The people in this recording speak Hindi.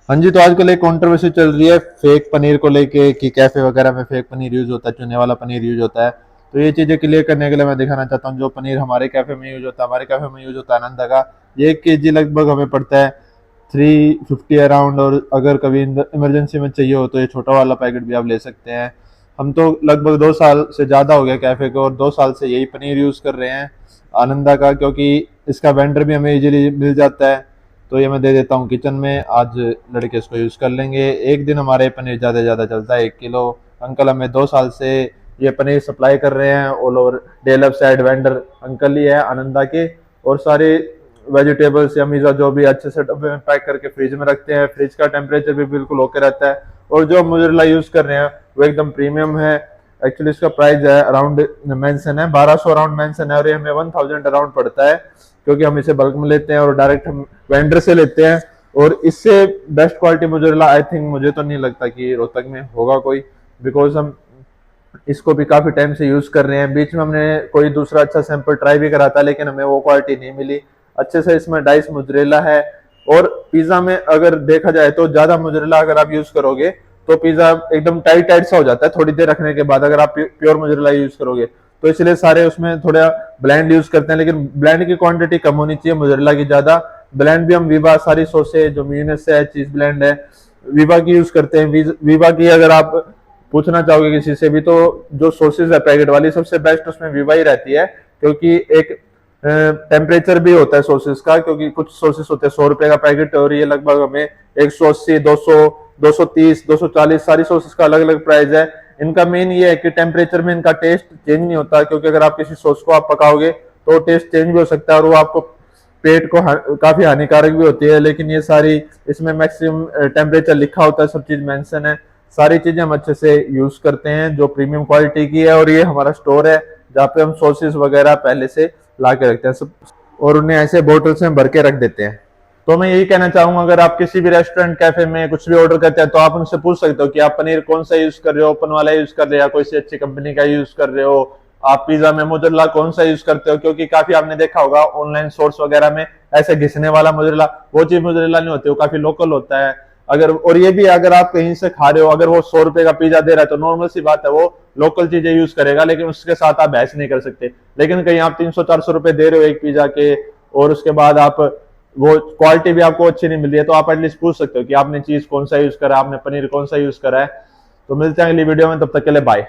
हाँ जी, तो आजकल एक कंट्रोवर्सी चल रही है फेक पनीर को लेके कि कैफे वगैरह में फेक पनीर यूज होता है, चुने वाला पनीर यूज होता है। तो ये चीजें क्लियर करने के लिए मैं दिखाना चाहता हूँ, जो पनीर हमारे कैफे में यूज होता है, हमारे कैफे में यूज होता है आनंदा का। ये 1 केजी लगभग हमें पड़ता है 350 अराउंड। और अगर कभी इमरजेंसी में चाहिए हो तो ये छोटा वाला पैकेट भी आप ले सकते हैं। हम तो लगभग 2 साल से ज़्यादा हो गया कैफ़े को, और 2 साल से यही पनीर यूज़ कर रहे हैं आनंदा का, क्योंकि इसका वेंडर भी हमें इजीली मिल जाता है। तो ये मैं दे देता हूँ किचन में, आज लड़के इसको यूज़ कर लेंगे। एक दिन हमारे पनीर ज़्यादा से ज़्यादा चलता है 1 किलो। अंकल हमें 2 साल से ये पनीर सप्लाई कर रहे हैं। All over day left side vendor uncle ही है आनंदा के। और सारे वेजिटेबल्स या मीज़ा जो भी अच्छे से डब्बे में पैक करके फ्रिज में रखते हैं। फ्रिज का टेम्परेचर भी बिल्कुल ओके रहता है। और जो मोज़रेला यूज़ कर रहे हैं वो एकदम प्रीमियम है। एक्चुअली इसका प्राइस है अराउंड मेंशन है 1200 अराउंड मेंशन है, और ये हमें 1000 अराउंड पड़ता है, क्योंकि हम इसे बल्क में लेते हैं और डायरेक्ट हम वेंडर से लेते हैं। और इससे best quality mozzarella I think मुझे तो नहीं लगता कि रोहतक में होगा कोई, बिकॉज हम इसको भी काफी टाइम से यूज कर रहे हैं। बीच में हमने कोई दूसरा अच्छा सैंपल ट्राई भी करा था, लेकिन हमें वो क्वालिटी नहीं मिली अच्छे से। इसमें डाइस मोज़रेला है। और पिज्जा में अगर देखा जाए तो ज्यादा मोज़रेला अगर आप यूज करोगे तो पिज्जा एकदम टाइट टाइट सा हो जाता है थोड़ी देर रखने के बाद, अगर आप प्योर मोज़रेला यूज करोगे तो। इसलिए सारे उसमें थोड़ा ब्लेंड यूज करते हैं, लेकिन ब्लेंड की क्वांटिटी कम होनी चाहिए मोज़रेला की ज्यादा। ब्लेंड भी हम वीवा सारी सॉसेज जो मेयोनेज़ है, चीज ब्लेंड है, वीवा की यूज करते हैं। वीवा की अगर आप पूछना चाहोगे किसी से भी, तो जो सॉसेज है पैकेट वाली सबसे बेस्ट उसमें वीवा ही रहती है, क्योंकि एक टेम्परेचर भी होता है सॉसेस का। क्योंकि कुछ सॉसेस होते हैं 100 रुपए का पैकेट, और ये लगभग हमें 180, 200, 230, 240 सारी सॉसेस का अलग अलग प्राइस है। इनका मेन ये है कि टेम्परेचर में इनका टेस्ट चेंज नहीं होता, क्योंकि अगर आप किसी सॉस को आप पकाओगे तो टेस्ट चेंज भी हो सकता है और वो आपको पेट को काफी हानिकारक भी होती है। लेकिन ये सारी इसमें मैक्सिमम टेम्परेचर लिखा होता है, सब चीज मेंशन है। सारी चीजें हम अच्छे से यूज करते हैं जो प्रीमियम क्वालिटी की है। और ये हमारा स्टोर है जहाँ पे हम सॉसेस वगैरह पहले से ला के रखते हैं सब, और उन्हें ऐसे बोतल्स में भर के रख देते हैं। तो मैं यही कहना चाहूंगा, अगर आप किसी भी रेस्टोरेंट कैफे में कुछ भी ऑर्डर करते हैं तो आप उनसे पूछ सकते हो कि आप पनीर कौन सा यूज कर रहे हो, ओपन वाला यूज कर रहे हो या कोई सी अच्छी कंपनी का यूज कर रहे हो। आप पिज्जा में मोज़रेला कौन सा यूज करते हो, क्योंकि काफी आपने देखा होगा ऑनलाइन सोर्स वगैरह में ऐसे घिसने वाला मोज़रेला, वो चीज मोज़रेला नहीं होती, वो काफी लोकल होता है। अगर और ये भी अगर आप कहीं से खा रहे हो, अगर वो 100 रुपए का पिज्जा दे रहा है तो नॉर्मल सी बात है वो लोकल चीजें यूज करेगा, लेकिन उसके साथ आप बहस नहीं कर सकते। लेकिन कहीं आप 300-400 रुपए दे रहे हो एक पिज्जा के, और उसके बाद आप वो क्वालिटी भी आपको अच्छी नहीं मिल रही है, तो आप एटलीस्ट पूछ सकते हो कि आपने चीज कौन सा यूज करा है, आपने पनीर कौन सा यूज करा है। तो मिलते हैं अगली वीडियो में, तब तक के लिए बाय।